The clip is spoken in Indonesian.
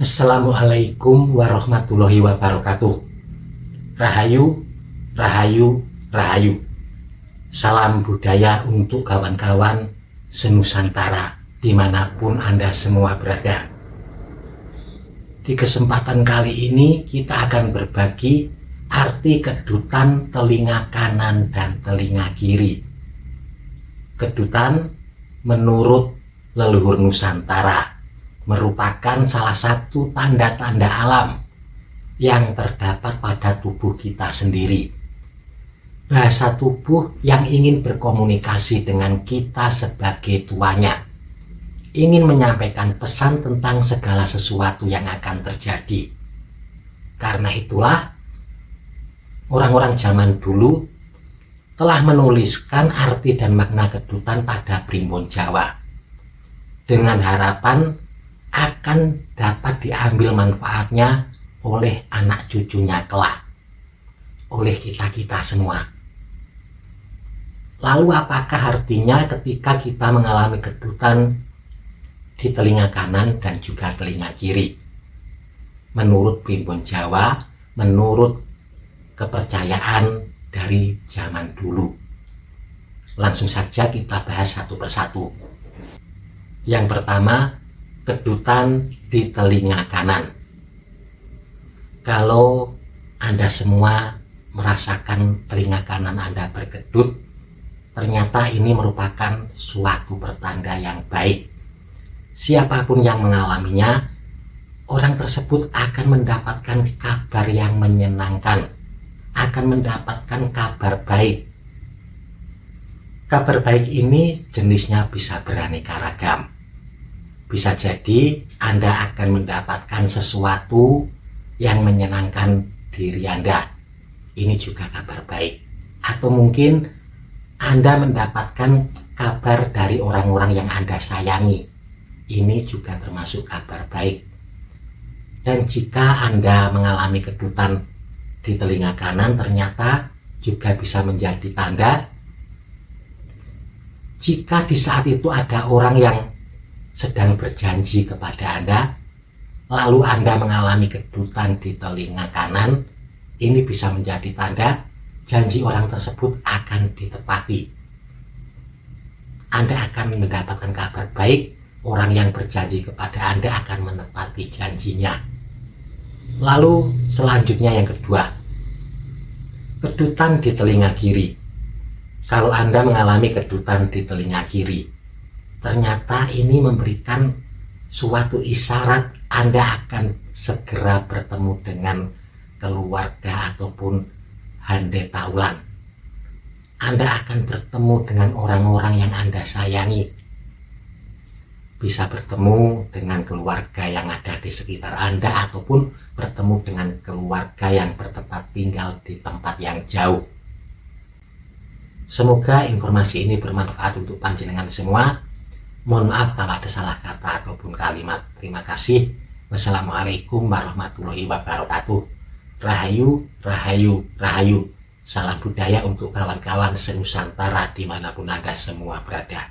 Assalamualaikum warahmatullahi wabarakatuh. Rahayu, rahayu, rahayu. Salam budaya untuk kawan-kawan senusantara dimanapun Anda semua berada. Di kesempatan kali ini kita akan berbagi arti kedutan telinga kanan dan telinga kiri. Kedutan menurut leluhur Nusantara merupakan salah satu tanda-tanda alam yang terdapat pada tubuh kita sendiri. Bahasa tubuh yang ingin berkomunikasi dengan kita sebagai tuanya, ingin menyampaikan pesan tentang segala sesuatu yang akan terjadi. Karena itulah orang-orang zaman dulu telah menuliskan arti dan makna kedutan pada primbon Jawa dengan harapan akan dapat diambil manfaatnya oleh anak cucunya kelak, oleh kita-kita semua. Lalu apakah artinya ketika kita mengalami kedutan di telinga kanan dan juga telinga kiri? Menurut primbon Jawa, menurut kepercayaan dari zaman dulu. Langsung saja kita bahas satu persatu. Yang pertama, kedutan di telinga kanan. Kalau Anda semua merasakan telinga kanan Anda berkedut, ternyata ini merupakan suatu pertanda yang baik. Siapapun yang mengalaminya, orang tersebut akan mendapatkan kabar yang menyenangkan, akan mendapatkan kabar baik. Kabar baik ini jenisnya bisa beraneka ragam. Bisa jadi Anda akan mendapatkan sesuatu yang menyenangkan diri Anda. Ini juga kabar baik. Atau mungkin Anda mendapatkan kabar dari orang-orang yang Anda sayangi. Ini juga termasuk kabar baik. Dan jika Anda mengalami kedutan di telinga kanan, ternyata juga bisa menjadi tanda jika di saat itu ada orang yang sedang berjanji kepada Anda, lalu Anda mengalami kedutan di telinga kanan, ini bisa menjadi tanda janji orang tersebut akan ditepati. Anda akan mendapatkan kabar baik, orang yang berjanji kepada Anda akan menepati janjinya. Lalu selanjutnya yang kedua, kedutan di telinga kiri. Kalau Anda mengalami kedutan di telinga kiri, ternyata ini memberikan suatu isyarat Anda akan segera bertemu dengan keluarga ataupun hande taulan. Anda akan bertemu dengan orang-orang yang Anda sayangi. Bisa bertemu dengan keluarga yang ada di sekitar Anda ataupun bertemu dengan keluarga yang bertempat tinggal di tempat yang jauh. Semoga informasi ini bermanfaat untuk panjenengan semua. Mohon maaf kalau ada salah kata ataupun kalimat. Terima kasih. Wassalamualaikum warahmatullahi wabarakatuh. Rahayu, rahayu, rahayu. Salam budaya untuk kawan-kawan senusantara dimanapun Anda semua berada.